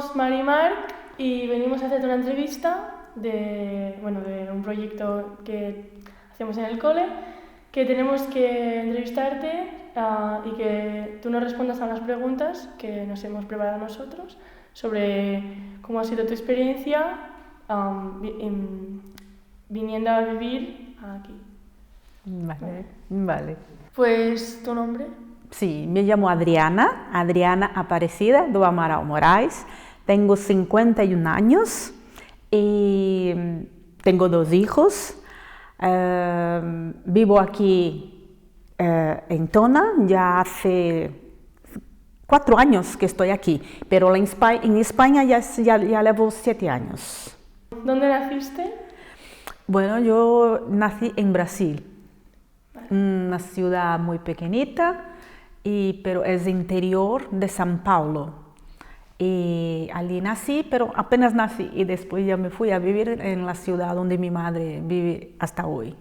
somos Mari y Marc y venimos a hacerte una entrevista de un proyecto que hacemos en el cole, que tenemos que entrevistarte y que tú nos respondas a unas preguntas que nos hemos preparado nosotros sobre cómo ha sido tu experiencia viniendo a vivir aquí. Vale. Pues, ¿tu nombre? Sí, me llamo Adriana Aparecida do Amaral Moraes, tengo 51 años y tengo 2 hijos. Vivo aquí en Tona, ya hace 4 años que estoy aquí, pero en España ya llevo 7 años. ¿Dónde naciste? Bueno, yo nací en Brasil, una ciudad muy pequeñita, pero es interior de São Paulo. Y allí nací, pero apenas nací y después ya me fui a vivir en la ciudad donde mi madre vive hasta hoy.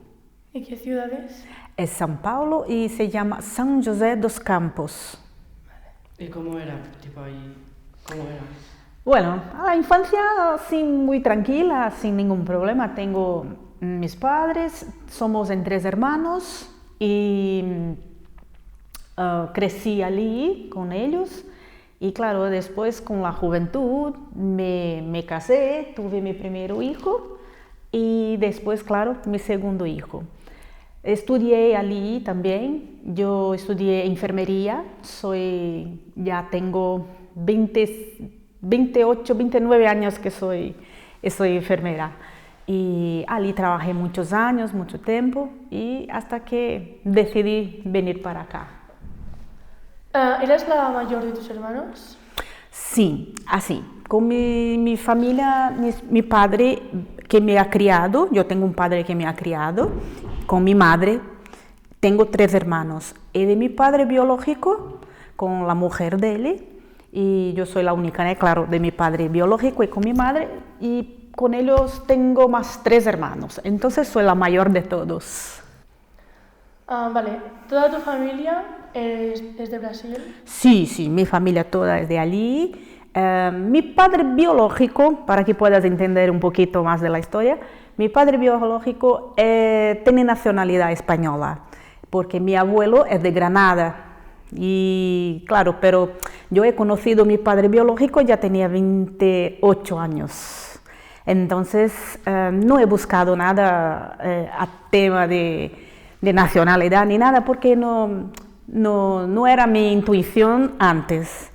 ¿Y qué ciudad es? Es São Paulo y se llama São José dos Campos. ¿Y cómo era? Tipo ahí, ¿cómo era? Bueno, la infancia sí, muy tranquila, sin ningún problema. Tengo mis padres, somos en 3 hermanos y crecí allí con ellos. Y claro, después con la juventud me casé, tuve mi primer hijo y después, claro, mi segundo hijo. Estudié allí también, yo estudié enfermería, ya tengo 28, 29 años que soy enfermera. Y allí trabajé muchos años, mucho tiempo y hasta que decidí venir para acá. ¿Eres la mayor de tus hermanos? Sí, así. Con mi familia, mi padre que me ha criado, yo tengo un padre que me ha criado, con mi madre tengo 3 hermanos. Y de mi padre biológico, con la mujer de él, y yo soy la única, claro, de mi padre biológico y con mi madre, y con ellos tengo más 3 hermanos. Entonces soy la mayor de todos. Vale, ¿toda tu familia es de Brasil? Sí, mi familia toda es de allí. Mi padre biológico, para que puedas entender un poquito más de la historia, mi padre biológico tiene nacionalidad española, porque mi abuelo es de Granada. Y claro, pero yo he conocido a mi padre biológico, ya tenía 28 años. Entonces no he buscado nada a tema de nacionalidad ni nada, porque no era mi intuición antes.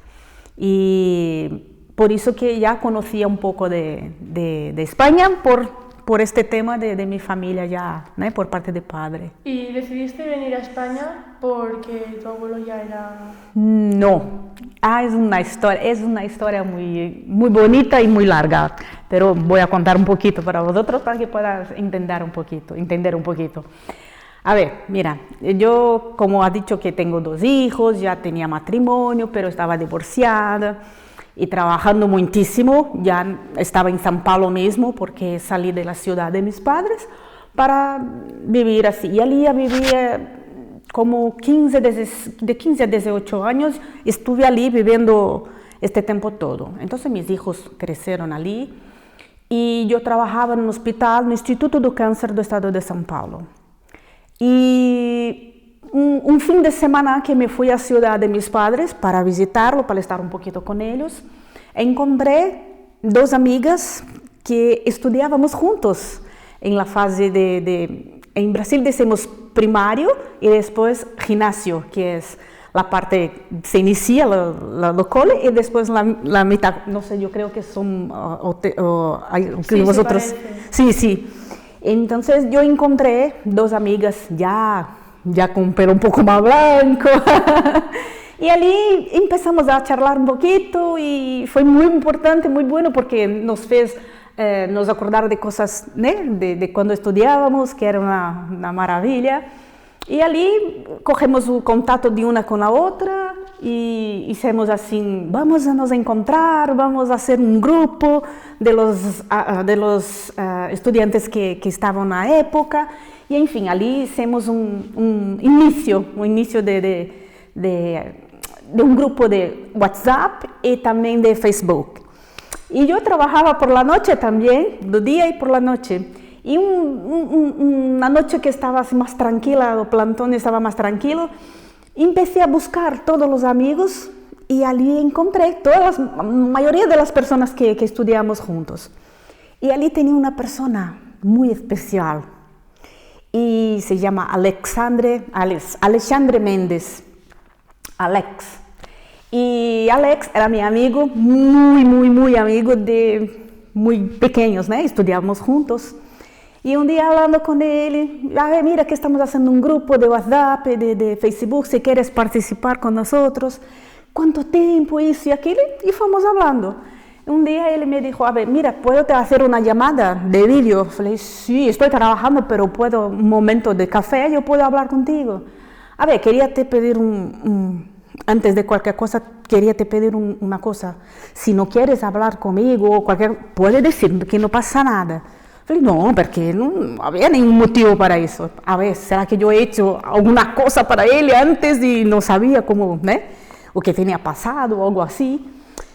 Y por eso que ya conocía un poco de España por este tema de mi familia ya, ¿no? Por parte de padre. ¿Y decidiste venir a España porque tu abuelo ya era...? No, es una historia muy bonita y muy larga, pero voy a contar un poquito para vosotros para que puedas entender un poquito. A ver, mira, yo como ha dicho que tengo 2 hijos, ya tenía matrimonio, pero estaba divorciada y trabajando muchísimo, ya estaba en São Paulo mismo porque salí de la ciudad de mis padres para vivir así. Y allí vivía como de 15 a 18 años, estuve allí viviendo este tiempo todo. Entonces mis hijos crecieron allí y yo trabajaba en un hospital, no Instituto do Câncer do Estado de São Paulo. Y un fin de semana que me fui a ciudad de mis padres para visitarlo, para estar un poquito con ellos, encontré 2 amigas que estudiábamos juntos en la fase en Brasil decimos primario y después ginasio, que es la parte, se inicia lo cole y después la mitad, no sé, yo creo que son, sí, vosotros, sí. Entonces yo encontré 2 amigas ya con pelo un poco más blanco y allí empezamos a charlar un poquito y fue muy importante, muy bueno porque nos acordar de cosas, ¿no? de cuando estudiábamos, que era una maravilla. Y allí cogemos el contacto de una con la otra y hicimos así, vamos a nos encontrar, vamos a hacer un grupo de los estudiantes que estaban en la época. Y en fin, allí hicimos un inicio de un grupo de WhatsApp y también de Facebook. Y yo trabajaba por la noche también, de día y por la noche. Y una noche que estaba así más tranquila, el plantón estaba más tranquilo, empecé a buscar todos los amigos y allí encontré la mayoría de las personas que estudiamos juntos. Y allí tenía una persona muy especial y se llama Alexandre Méndez, Alex. Y Alex era mi amigo, muy amigo de muy pequeños, ¿no? Estudiamos juntos. Y un día hablando con él, mira que estamos haciendo un grupo de WhatsApp, de Facebook, si quieres participar con nosotros. ¿Cuánto tiempo? Eso y aquello. Y fuimos hablando. Un día él me dijo, mira, ¿puedo hacer una llamada de vídeo? Falei, sí, estoy trabajando, pero puedo, un momento de café, yo puedo hablar contigo. Quería te pedir antes de cualquier cosa, quería te pedir una cosa. Si no quieres hablar conmigo, puedes decir que no pasa nada. Falei, no, porque no había ningún motivo para eso. ¿Será que yo he hecho alguna cosa para él antes y no sabía cómo, o que tenía pasado o algo así?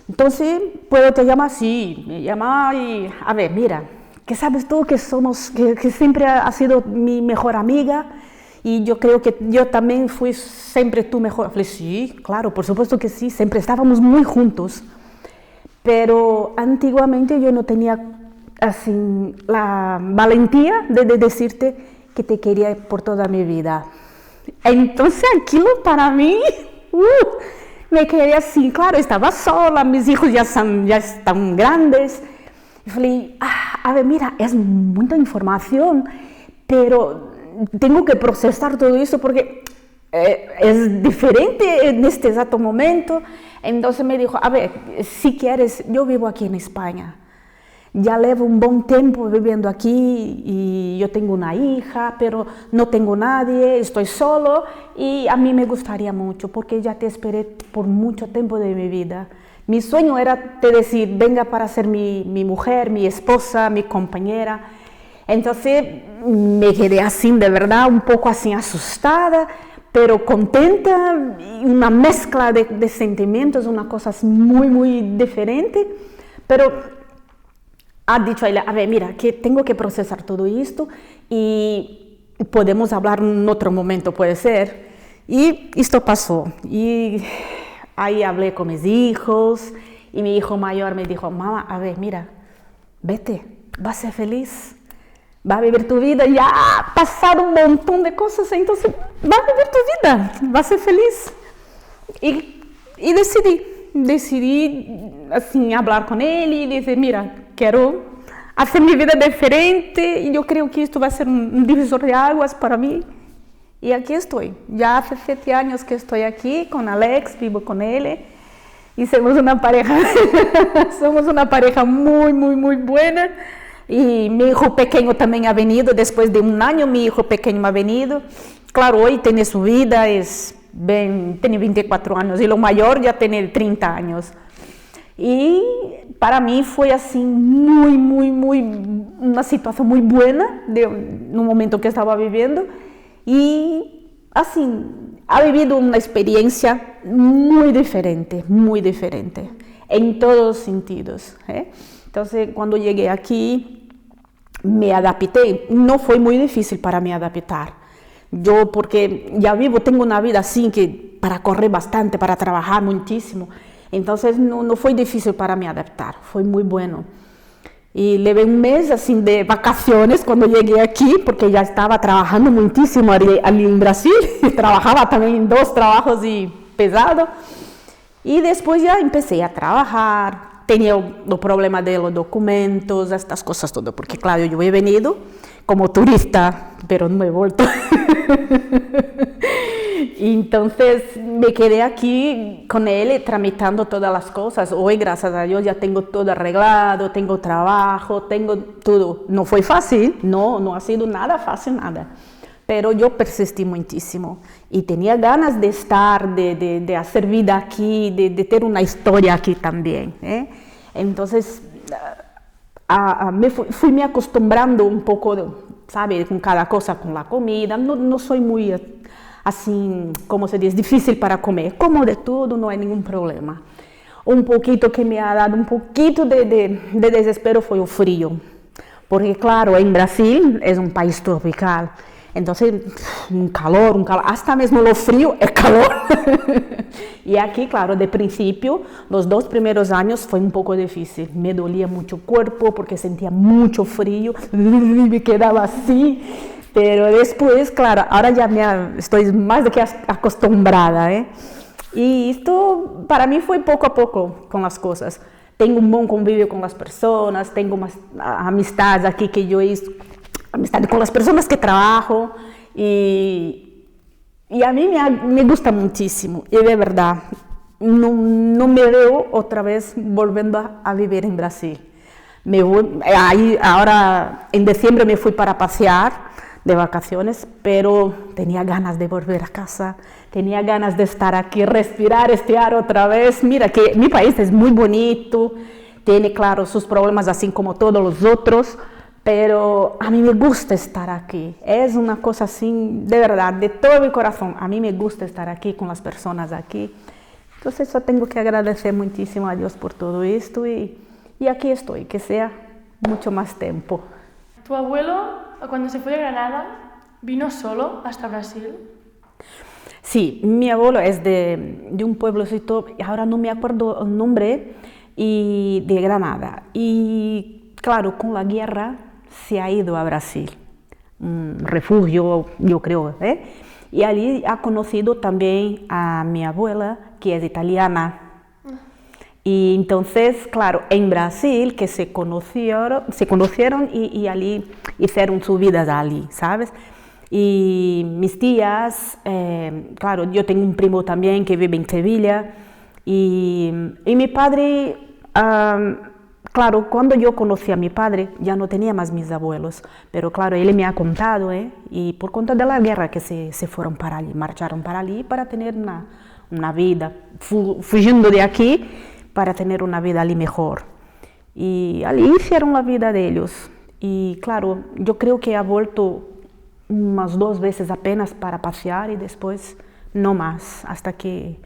Entonces, ¿puedo te llamar? Sí, me llama y, mira, que sabes tú que siempre has sido mi mejor amiga y yo creo que yo también fui siempre tu mejor. Falei, sí, claro, por supuesto que sí, siempre estábamos muy juntos. Pero antiguamente yo no tenía así la valentía de decirte que te quería por toda mi vida. Entonces aquello para mí, me quedé así, claro, estaba sola, mis hijos ya están grandes. Y falei, mira, es mucha información, pero tengo que procesar todo eso porque es diferente en este exacto momento. Entonces me dijo, si quieres, yo vivo aquí en España. Ya llevo un buen tiempo viviendo aquí y yo tengo una hija, pero no tengo nadie, estoy solo y a mí me gustaría mucho porque ya te esperé por mucho tiempo de mi vida. Mi sueño era te decir, venga para ser mi mujer, mi esposa, mi compañera. Entonces me quedé así, de verdad, un poco así asustada, pero contenta, y una mezcla de sentimientos, una cosa muy diferente, pero ha dicho a ella, mira, que tengo que procesar todo esto y podemos hablar en otro momento, puede ser. Y esto pasó. Y ahí hablé con mis hijos y mi hijo mayor me dijo, mamá, mira, vete, vas a ser feliz, vas a vivir tu vida, ya ha pasado un montón de cosas, entonces vas a vivir tu vida, vas a ser feliz. Y decidí así hablar con él y decir, mira, quiero hacer mi vida diferente y yo creo que esto va a ser un divisor de aguas para mí. Y aquí estoy, ya hace 7 años que estoy aquí con Alex, vivo con él y somos una pareja, muy buena. Y mi hijo pequeño también ha venido, después de un año mi hijo pequeño ha venido. Claro, hoy tiene su vida, tiene 24 años y lo mayor ya tiene 30 años. Y para mí fue así una situación muy buena de un momento que estaba viviendo y así ha vivido una experiencia muy diferente en todos los sentidos. Entonces cuando llegué aquí me adapté, no fue muy difícil para mí adaptar. Yo porque ya tengo una vida así que para correr bastante, para trabajar muchísimo. Entonces no fue difícil para mí adaptar, fue muy bueno. Y llevé un mes así de vacaciones cuando llegué aquí, porque ya estaba trabajando muchísimo allí en Brasil, trabajaba también en 2 trabajos y pesado. Y después ya empecé a trabajar, tenía los problemas de los documentos, estas cosas todo, porque claro, yo he venido como turista, pero no he vuelto. Y entonces me quedé aquí con él tramitando todas las cosas. Hoy, gracias a Dios, ya tengo todo arreglado, tengo trabajo, tengo todo. No fue fácil, no ha sido nada fácil, nada. Pero yo persistí muchísimo y tenía ganas de estar, de hacer vida aquí, de tener una historia aquí también. Entonces, fui me acostumbrando un poco, ¿sabe? Con cada cosa, con la comida. No soy muy así, como se dice, difícil para comer. Como de todo, no hay ningún problema. Un poquito que me ha dado un poquito de desespero fue el frío, porque claro, en Brasil es un país tropical, entonces un calor, hasta mesmo lo frío es calor. Y aquí, claro, de principio, los 2 primeros años fue un poco difícil, me dolía mucho el cuerpo porque sentía mucho frío, me quedaba así, pero después, claro, ahora ya estoy más de que acostumbrada, ¿eh? Y esto para mí fue poco a poco con las cosas. Tengo un buen convivio con las personas, tengo más amistades aquí que yo hice, amistad con las personas que trabajo y a mí me gusta muchísimo y de verdad no me veo otra vez volviendo a vivir en Brasil. Ahora en diciembre me fui para pasear de vacaciones, pero tenía ganas de volver a casa, tenía ganas de estar aquí, respirar este aire otra vez. Mira que mi país es muy bonito, tiene claro sus problemas así como todos los otros, pero a mí me gusta estar aquí, es una cosa así, de verdad, de todo mi corazón, a mí me gusta estar aquí con las personas aquí. Entonces yo tengo que agradecer muchísimo a Dios por todo esto y aquí estoy, que sea mucho más tiempo. ¿Tu abuelo, cuando se fue de Granada, vino solo hasta Brasil? Sí, mi abuelo es de un pueblecito, ahora no me acuerdo el nombre, y de Granada. Y claro, con la guerra se ha ido a Brasil, un refugio, yo creo, ¿eh? Y allí ha conocido también a mi abuela, que es italiana. Y entonces, claro, en Brasil que se conocieron y allí hicieron sus vidas allí, ¿sabes? Y mis tías, claro, yo tengo un primo también que vive en Sevilla y mi padre, claro, cuando yo conocí a mi padre ya no tenía más mis abuelos, pero claro, él me ha contado, y por cuenta de la guerra que se fueron para allí, marcharon para allí para tener una vida, fugiendo de aquí, para tener una vida allí mejor. Y allí hicieron la vida de ellos. Y claro, yo creo que ha vuelto unas 2 veces apenas para pasear y después no más, hasta que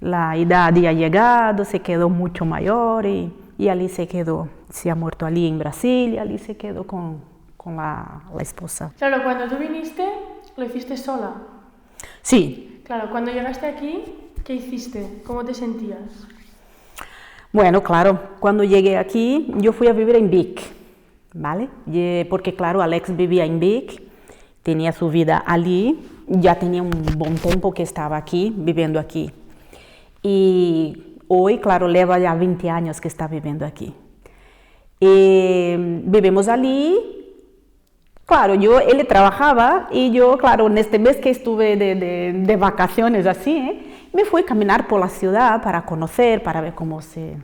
la edad ya ha llegado, se quedó mucho mayor y allí se quedó. Se ha muerto allí en Brasil y allí se quedó con la esposa. Claro, cuando tú viniste, lo hiciste sola. Sí. Claro, cuando llegaste aquí, ¿qué hiciste? ¿Cómo te sentías? Bueno, claro, cuando llegué aquí, yo fui a vivir en Vic, ¿vale? Porque claro, Alex vivía en Vic, tenía su vida allí, ya tenía un buen tiempo que estaba aquí, viviendo aquí. Y hoy, claro, lleva ya 20 años que está viviendo aquí. Y vivimos allí, claro, él trabajaba y yo, claro, en este mes que estuve de vacaciones así, me fui a caminar por la ciudad para conocer, para ver cómo se...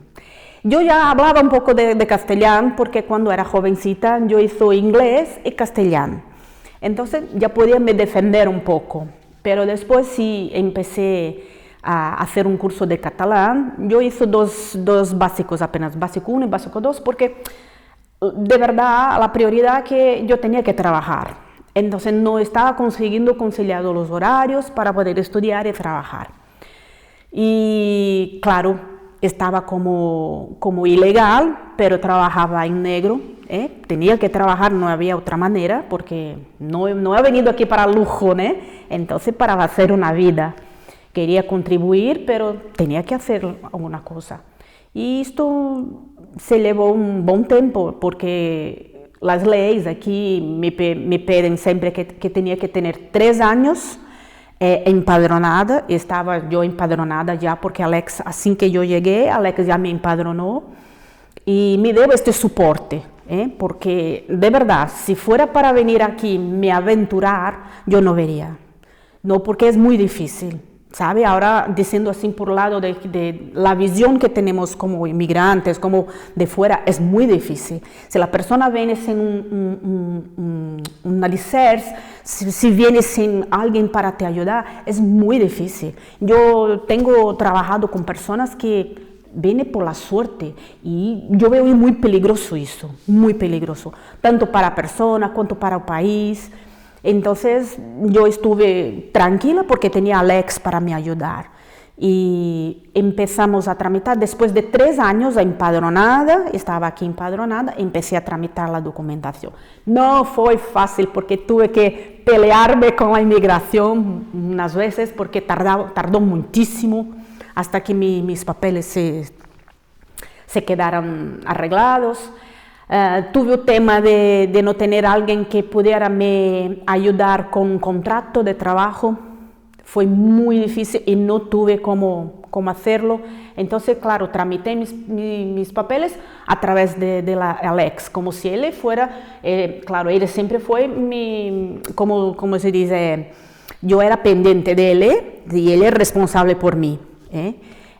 Yo ya hablaba un poco de castellano porque cuando era jovencita yo hice inglés y castellano. Entonces ya podía me defender un poco. Pero después sí empecé a hacer un curso de catalán. Yo hice dos básicos apenas, básico 1 y básico 2, porque de verdad la prioridad que yo tenía que trabajar. Entonces no estaba consiguiendo conciliar los horarios para poder estudiar y trabajar. Y claro, estaba como ilegal, pero trabajaba en negro, tenía que trabajar, no había otra manera, porque no he venido aquí para lujo, entonces para hacer una vida. Quería contribuir, pero tenía que hacer alguna cosa. Y esto se llevó un buen tiempo, porque las leyes aquí me piden siempre que tenía que tener 3 años empadronada. Estaba yo empadronada ya porque Alex, así que yo llegué, Alex ya me empadronó y me dio este soporte, porque de verdad, si fuera para venir aquí, me aventurar, yo no vería, no, porque es muy difícil, ¿sabe? Ahora diciendo así por lado de la visión que tenemos como inmigrantes, como de fuera, es muy difícil. Si la persona viene sin un alicerce, si viene sin alguien para te ayudar, es muy difícil. Yo tengo trabajado con personas que vienen por la suerte y yo veo muy peligroso eso, muy peligroso, tanto para la persona cuanto para el país. Entonces yo estuve tranquila porque tenía a Alex para me ayudar. y empezamos a tramitar. Después de 3 años empadronada, estaba aquí empadronada, empecé a tramitar la documentación. No fue fácil porque tuve que pelearme con la inmigración unas veces porque tardó muchísimo hasta que mis papeles se quedaron arreglados. Tuve el tema de no tener alguien que pudiera me ayudar con un contrato de trabajo. Fue muy difícil y no tuve cómo hacerlo. Entonces, claro, tramité mis papeles a través de Alex, como si él fuera, claro, él siempre fue como se dice, yo era pendiente de él y él es responsable por mí.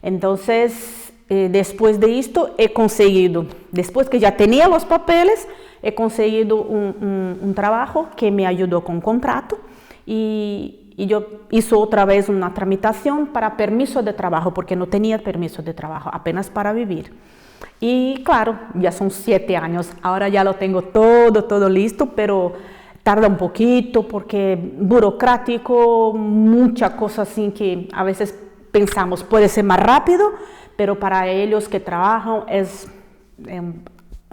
Entonces, después de esto he conseguido, después que ya tenía los papeles, he conseguido un trabajo que me ayudó con contrato y yo hice otra vez una tramitación para permiso de trabajo, porque no tenía permiso de trabajo, apenas para vivir. Y claro, ya son 7 años, ahora ya lo tengo todo listo, pero tarda un poquito porque burocrático, muchas cosas así que a veces pensamos puede ser más rápido, pero para ellos que trabajan es,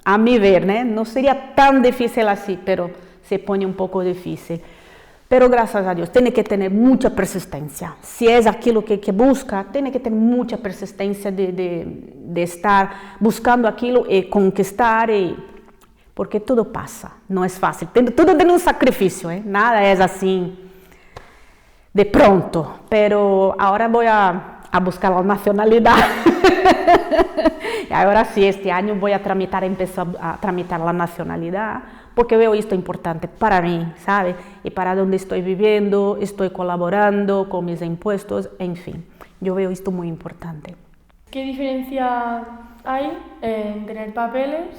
a mi ver, no sería tan difícil así, pero se pone un poco difícil. Pero gracias a Dios, tiene que tener mucha persistencia. Si es aquello que busca, tiene que tener mucha persistencia de estar buscando aquello y conquistar, porque todo pasa, no es fácil. Todo tiene un sacrificio, nada es así de pronto. Pero ahora voy a buscar la nacionalidad. Y ahora sí, este año voy a empezar a tramitar la nacionalidad, porque veo esto importante para mí, ¿sabe? Y para donde estoy viviendo, estoy colaborando con mis impuestos, en fin, yo veo esto muy importante. ¿Qué diferencia hay en tener papeles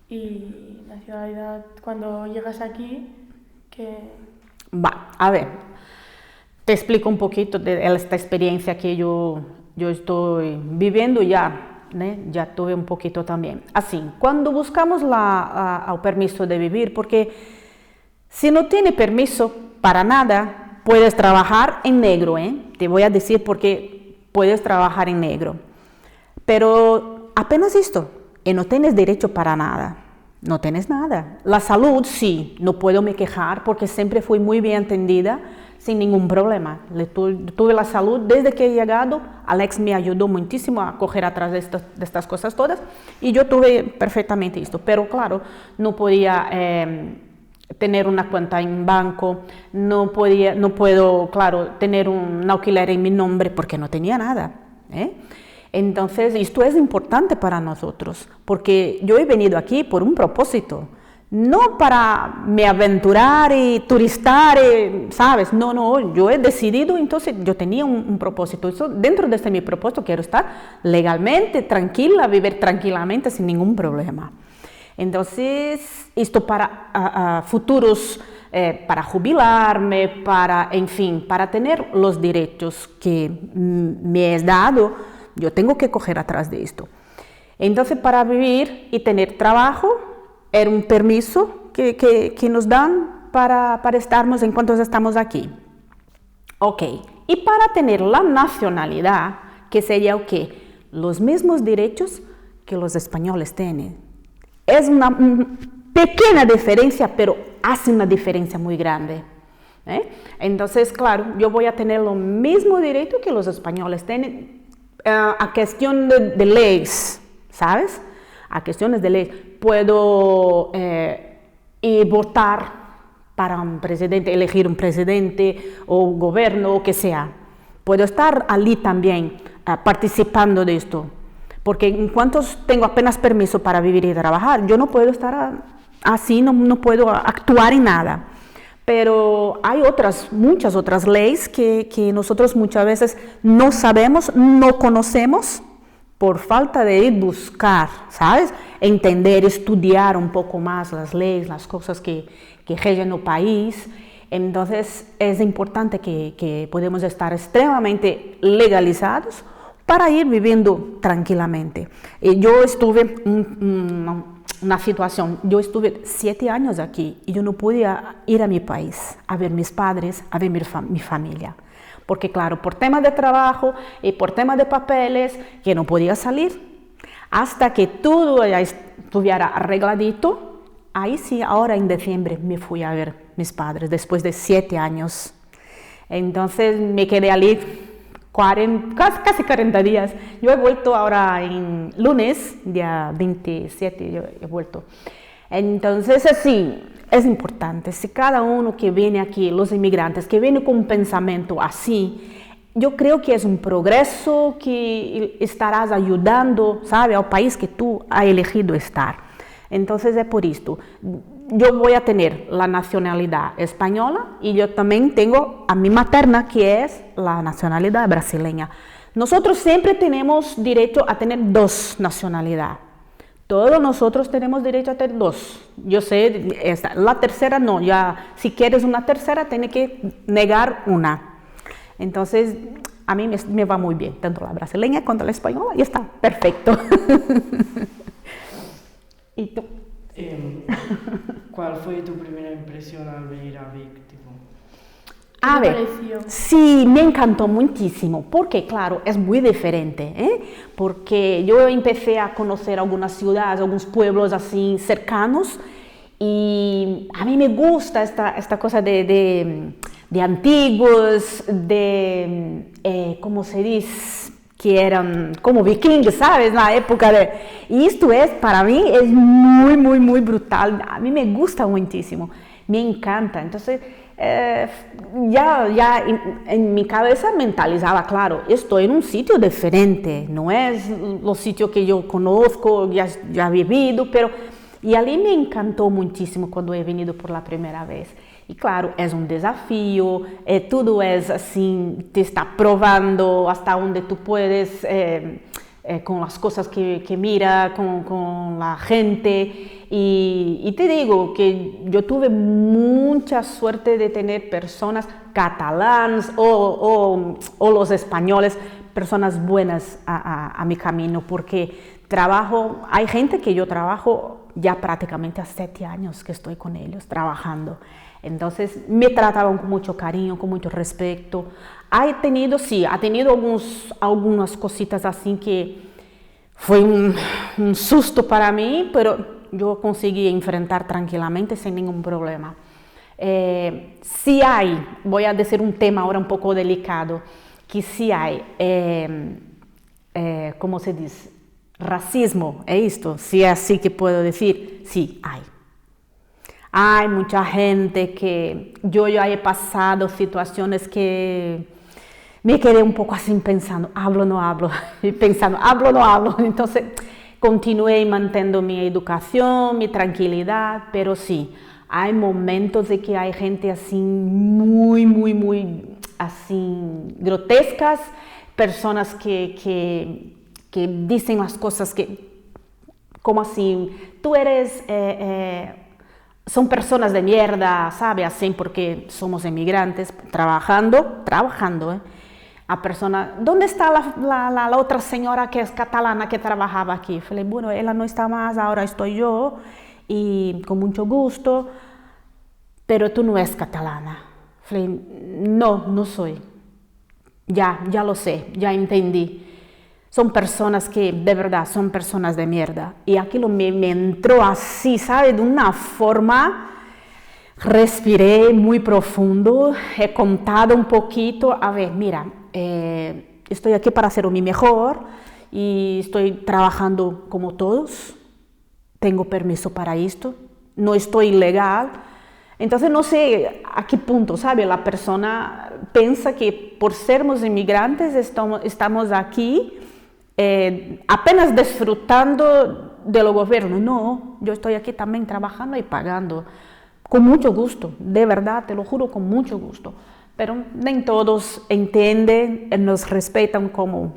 y nacionalidad cuando llegas aquí? A ver, te explico un poquito de esta experiencia que yo estoy viviendo ya. Ya tuve un poquito también. Así, cuando buscamos el permiso de vivir, porque si no tiene permiso para nada, puedes trabajar en negro, te voy a decir porque puedes trabajar en negro, pero apenas esto, y no tienes derecho para nada, no tienes nada. La salud, sí, no puedo me quejar porque siempre fui muy bien atendida, sin ningún problema. Tuve la salud desde que he llegado. Alex me ayudó muchísimo a coger atrás de estas cosas todas y yo tuve perfectamente esto, pero claro, no podía tener una cuenta en banco, no puedo, claro, tener un alquiler en mi nombre porque no tenía nada. Entonces, esto es importante para nosotros, porque yo he venido aquí por un propósito. No para me aventurar y turistar, ¿sabes? No, yo he decidido, entonces yo tenía un propósito. Eso, dentro de mi propósito quiero estar legalmente, tranquila, vivir tranquilamente sin ningún problema. Entonces, esto para futuros, para jubilarme, en fin, para tener los derechos que me es dado, yo tengo que coger atrás de esto. Entonces, para vivir y tener trabajo, era un permiso que nos dan para estarnos en cuanto estamos aquí. Ok, y para tener la nacionalidad, que sería los mismos derechos que los españoles tienen. Es una pequeña diferencia, pero hace una diferencia muy grande. Entonces, claro, yo voy a tener lo mismo derecho que los españoles tienen a cuestión de leyes, ¿sabes? A cuestiones de ley, puedo votar para un presidente, elegir un presidente o un gobierno o que sea. Puedo estar allí también participando de esto, porque en cuanto tengo apenas permiso para vivir y trabajar, yo no puedo estar así, no puedo actuar en nada. Pero hay muchas otras leyes que nosotros muchas veces no sabemos, no conocemos, por falta de ir buscar, ¿sabes? Entender, estudiar un poco más las leyes, las cosas que rigen el país. Entonces, es importante que podamos estar extremadamente legalizados para ir viviendo tranquilamente. Yo estuve una situación, yo estuve 7 años aquí y yo no podía ir a mi país, a ver mis padres, a ver mi familia. porque claro, por temas de trabajo y por temas de papeles, que no podía salir. Hasta que todo ya estuviera arregladito, ahí sí, ahora en diciembre me fui a ver mis padres, después de 7 años. Entonces me quedé allí casi 40 días. Yo he vuelto ahora en lunes, día 27, yo he vuelto. Entonces, sí, es importante, si cada uno que viene aquí, los inmigrantes, que viene con un pensamiento así, yo creo que es un progreso que estarás ayudando, ¿sabe?, al país que tú has elegido estar. Entonces, es por esto. Yo voy a tener la nacionalidad española y yo también tengo a mi materna, que es la nacionalidad brasileña. Nosotros siempre tenemos derecho a tener 2 nacionalidades. Todos nosotros tenemos derecho a tener 2. Yo sé, la tercera no, ya si quieres una tercera, tienes que negar una. Entonces, a mí me va muy bien, tanto la brasileña como la española, y está perfecto. ¿Y tú? ¿Cuál fue tu primera impresión al venir a Vic? A ¿Qué te ver, pareció? sí, me encantó muchísimo, porque claro, es muy diferente, porque yo empecé a conocer algunas ciudades, algunos pueblos así cercanos, y a mí me gusta esta cosa de antiguos, ¿cómo se dice?, que eran como vikingos, ¿sabes?, la época de... Y esto es, para mí, es muy, muy, muy brutal, a mí me gusta muchísimo, me encanta. Entonces, ya en mi cabeza mentalizaba, claro, estoy en un sitio diferente, no es los sitios que yo conozco, ya he vivido, pero... Y allí me encantó muchísimo cuando he venido por la primera vez. Y claro, es un desafío, todo es así, te está probando hasta donde tú puedes, con las cosas que mira, con la gente. Y te digo que yo tuve mucha suerte de tener personas catalanas o los españoles, personas buenas a mi camino, porque hay gente que yo trabajo ya prácticamente a 7 años que estoy con ellos trabajando. Entonces me trataban con mucho cariño, con mucho respeto. Ha tenido algunas cositas así que fue un susto para mí, pero yo conseguí enfrentar tranquilamente sin ningún problema. Sí hay, voy a decir un tema ahora un poco delicado, que sí hay, ¿cómo se dice?, racismo, ¿es esto? Si es así que puedo decir, sí, hay. Hay mucha gente que yo ya he pasado situaciones que me quedé un poco así pensando, hablo, no hablo, y pensando, hablo, no hablo. Entonces continué manteniendo mi educación, mi tranquilidad, pero sí, hay momentos de que hay gente así muy, muy, muy así grotescas, personas que dicen las cosas como así, tú eres, son personas de mierda, ¿sabe? Así porque somos inmigrantes, trabajando, a persona, ¿dónde está la otra señora que es catalana que trabajaba aquí? Falei, bueno, ella no está más, ahora estoy yo, y con mucho gusto, pero tú no eres catalana. Falei, no soy, ya lo sé, ya entendí. Son personas que, de verdad, son personas de mierda. Y aquello me entró así, ¿sabe? De una forma, respiré muy profundo, he contado un poquito. A ver, mira, estoy aquí para hacer mi mejor y estoy trabajando como todos. Tengo permiso para esto, no estoy ilegal. Entonces, no sé a qué punto, ¿sabe? La persona piensa que por sermos inmigrantes estamos aquí apenas disfrutando del gobierno. No, yo estoy aquí también trabajando y pagando con mucho gusto, de verdad, te lo juro, con mucho gusto, pero no todos entienden, nos respetan como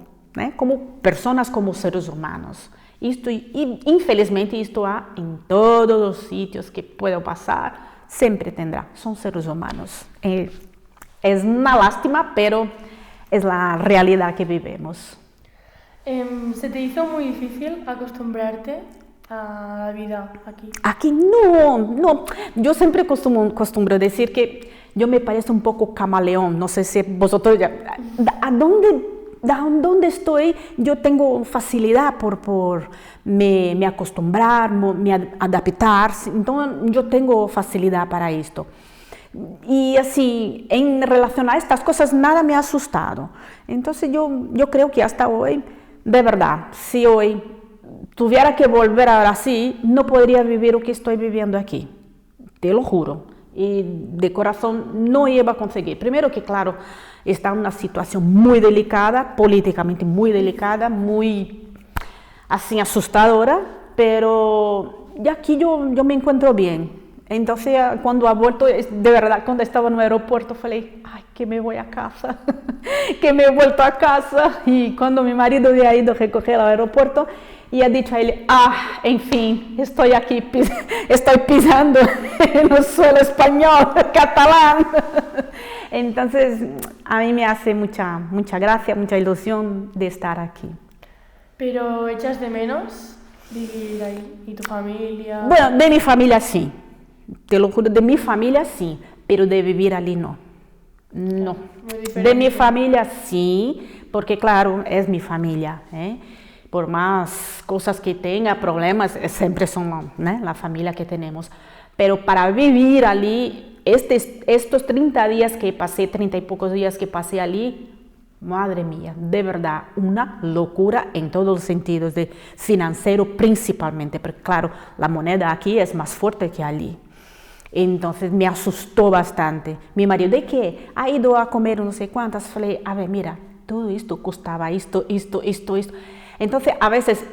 personas, como seres humanos. Y infelizmente esto hay en todos los sitios que puedo pasar, siempre tendrá, son seres humanos. Es una lástima, pero es la realidad que vivimos. ¿Se te hizo muy difícil acostumbrarte a la vida aquí? Aquí no. Yo siempre costumbro decir que yo me parezco un poco camaleón. No sé si vosotros ¿a dónde estoy? Yo tengo facilidad por me acostumbrar, me adaptar. Entonces yo tengo facilidad para esto. Y así, en relación a estas cosas, nada me ha asustado. Entonces yo creo que hasta hoy, de verdad, si hoy tuviera que volver a Brasil, no podría vivir lo que estoy viviendo aquí, te lo juro, y de corazón no iba a conseguir. Primero que claro, está en una situación muy delicada, políticamente muy delicada, muy así asustadora, pero ya aquí yo me encuentro bien. Entonces cuando ha vuelto, de verdad, cuando estaba en el aeropuerto, falei, ay, que me voy a casa, que me he vuelto a casa. Y cuando mi marido había ido a recoger al aeropuerto, y ha dicho a él, en fin, estoy aquí, estoy pisando en el suelo español, catalán. Entonces, a mí me hace mucha gracia, mucha ilusión de estar aquí. ¿Pero echas de menos vivir ahí? ¿Y tu familia? Bueno, de mi familia sí, te lo juro, de mi familia sí, pero de vivir allí no. No, de mi familia sí, porque claro, es mi familia, ¿eh? Por más cosas que tenga, problemas, siempre son la familia que tenemos. Pero para vivir allí, estos 30 días que pasé, 30 y pocos días que pasé allí, madre mía, de verdad, una locura en todos los sentidos, de financiero principalmente, porque claro, la moneda aquí es más fuerte que allí. Entonces me asustó bastante. Mi marido, ¿de qué? Ha ido a comer no sé cuántas. Falei, a ver, mira, todo esto costaba esto. Entonces, a veces,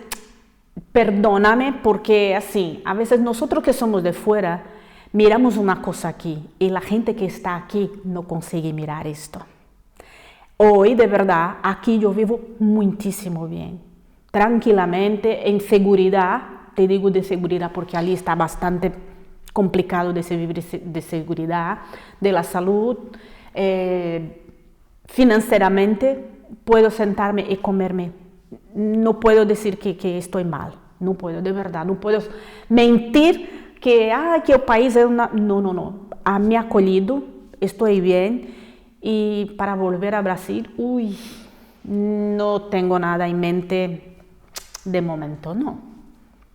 perdóname porque así, a veces nosotros que somos de fuera, miramos una cosa aquí y la gente que está aquí no consigue mirar esto. Hoy, de verdad, aquí yo vivo muchísimo bien, tranquilamente, en seguridad, te digo de seguridad porque allí está bastante complicado de vivir de seguridad, de la salud, financieramente puedo sentarme y comerme. No puedo decir que estoy mal, no puedo, de verdad, no puedo mentir que el país es una... No, me ha acogido, estoy bien y para volver a Brasil, no tengo nada en mente de momento, no.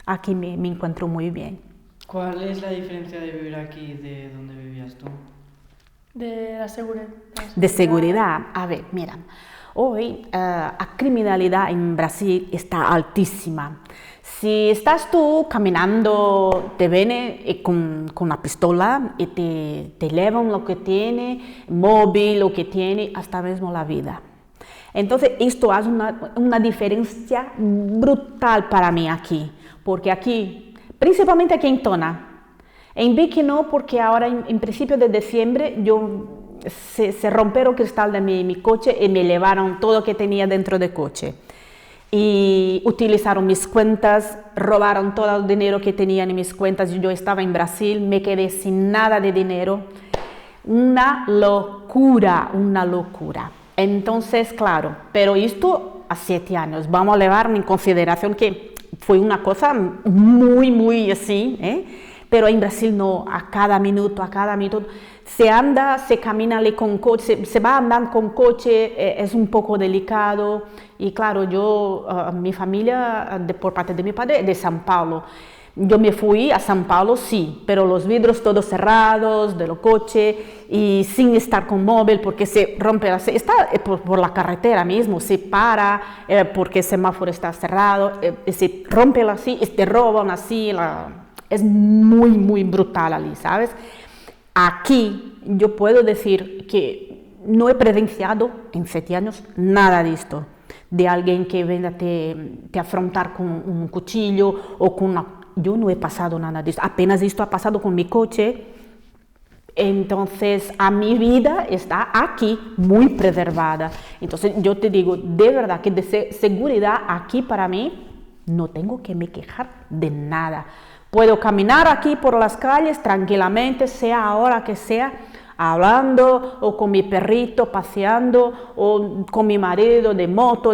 Aquí me encuentro muy bien. ¿Cuál es la diferencia de vivir aquí de donde vivías tú? De la seguridad. De seguridad, a ver, mira. Hoy la criminalidad en Brasil está altísima. Si estás tú caminando, te viene con una pistola y te llevan lo que tiene, móvil, lo que tiene, hasta mismo la vida. Entonces esto hace una diferencia brutal para mí aquí, porque aquí, principalmente aquí en Tona, en Vic no, porque ahora en principio de diciembre se rompieron el cristal de mi coche y me llevaron todo lo que tenía dentro del coche. Y utilizaron mis cuentas, robaron todo el dinero que tenía en mis cuentas. Yo estaba en Brasil, me quedé sin nada de dinero. Una locura. Entonces, claro, pero esto a 7 años. Vamos a llevar en consideración que fue una cosa muy así, pero en Brasil no, a cada minuto, se camina con coche, se va andando con coche, es un poco delicado. Y claro, mi familia, por parte de mi padre, es de São Paulo. Yo me fui a São Paulo, sí, pero los vidrios todos cerrados de los coches y sin estar con móvil porque se rompe, está por la carretera mismo, se para porque el semáforo está cerrado, se rompe así, te roban así, es muy brutal allí, ¿sabes? Aquí yo puedo decir que no he presenciado en 7 años nada de esto, de alguien que venga te afrontar con un cuchillo o con una... Yo no he pasado nada de esto, apenas esto ha pasado con mi coche. Entonces, a mi vida está aquí muy preservada. Entonces, yo te digo, de verdad que de seguridad aquí para mí no tengo que me quejar de nada. Puedo caminar aquí por las calles tranquilamente, sea ahora que sea, hablando o con mi perrito paseando o con mi marido de moto,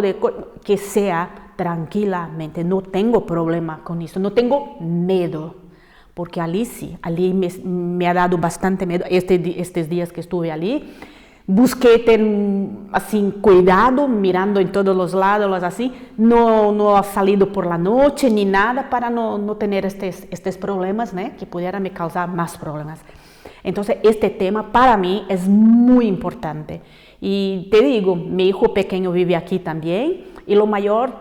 que sea. tranquilamente, no tengo problema con eso, no tengo miedo, porque allí sí, allí me ha dado bastante miedo, estos días que estuve allí, busqué tener así cuidado, mirando en todos los lados, así, no he salido por la noche ni nada para no tener estos problemas, ¿no? Que pudieran me causar más problemas. Entonces, este tema para mí es muy importante. Y te digo, mi hijo pequeño vive aquí también y lo mayor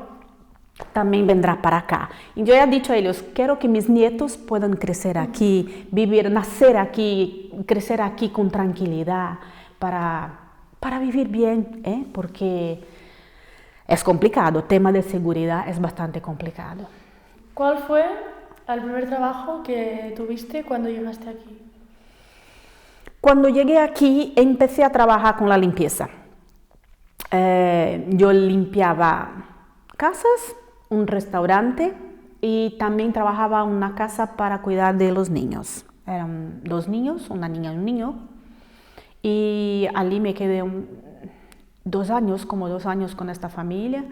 también vendrá para acá. Y yo he dicho a ellos, quiero que mis nietos puedan crecer aquí, vivir, nacer aquí, crecer aquí con tranquilidad, para vivir bien, porque es complicado, el tema de seguridad es bastante complicado. ¿Cuál fue el primer trabajo que tuviste cuando llegaste aquí? Cuando llegué aquí empecé a trabajar con la limpieza. Yo limpiaba casas, un restaurante y también trabajaba en una casa para cuidar de los niños. Eran 2 niños, una niña y un niño. Y allí me quedé 2 años, como 2 años con esta familia.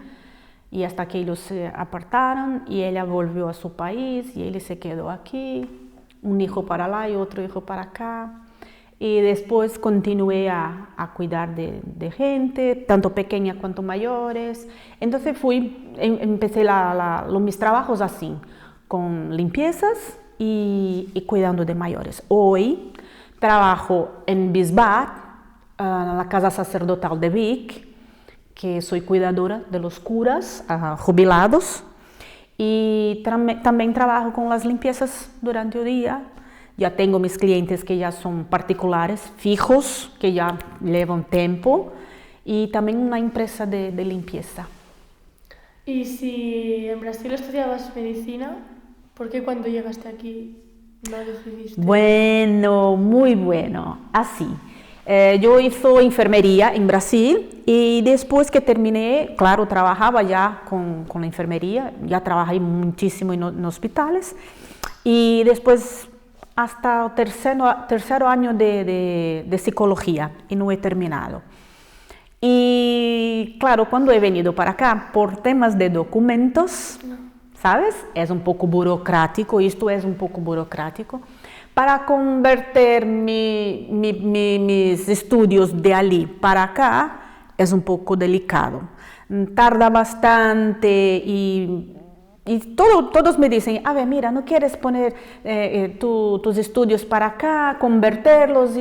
Y hasta que ellos se apartaron y ella volvió a su país y él se quedó aquí. Un hijo para allá y otro hijo para acá. Y después continué a cuidar de gente, tanto pequeña cuanto mayores. Entonces empecé mis trabajos así, con limpiezas y cuidando de mayores. Hoy trabajo en Bisbat, en la casa sacerdotal de Vic, que soy cuidadora de los curas jubilados. Y también trabajo con las limpiezas durante el día. Ya tengo mis clientes que ya son particulares, fijos, que ya llevan tiempo, y también una empresa de limpieza. Y si en Brasil estudiabas medicina, ¿por qué cuando llegaste aquí no decidiste? Bueno, muy bueno, así. Yo hice enfermería en Brasil y después que terminé, claro, trabajaba ya con la enfermería, ya trabajé muchísimo en hospitales y después hasta el tercer año de psicología y no he terminado. Y claro, cuando he venido para acá por temas de documentos, ¿sabes? Es un poco burocrático, esto es un poco burocrático. Para convertir mis estudios de allí para acá es un poco delicado. Tarda bastante y todos me dicen, a ver, mira, ¿no quieres poner tus estudios para acá, convertirlos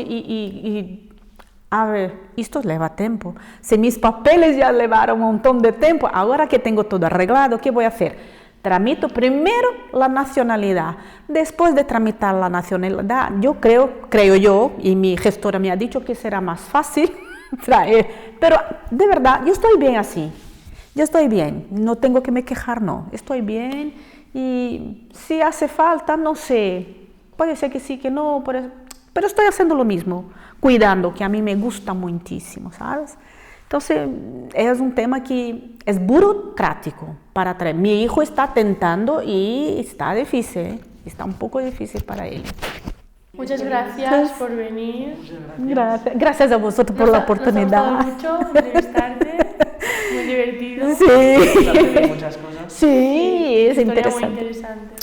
a ver, esto lleva tiempo. Si mis papeles ya llevaron un montón de tiempo, ahora que tengo todo arreglado, ¿qué voy a hacer? Tramito primero la nacionalidad. Después de tramitar la nacionalidad, yo creo yo, y mi gestora me ha dicho que será más fácil traer. Pero de verdad, yo estoy bien así. Yo estoy bien, no tengo que me quejar, no. Estoy bien y si hace falta, no sé, puede ser que sí, que no, pero estoy haciendo lo mismo, cuidando, que a mí me gusta muchísimo, ¿sabes? Entonces, es un tema que es burocrático para traer. Mi hijo está tentando y está difícil, está un poco difícil para él. Muchas gracias por venir. Gracias a vosotros por la oportunidad. Nos ha gustado mucho entrevistarte, muy divertido. Sí, Muchas cosas. sí, es Historia interesante. muy interesante.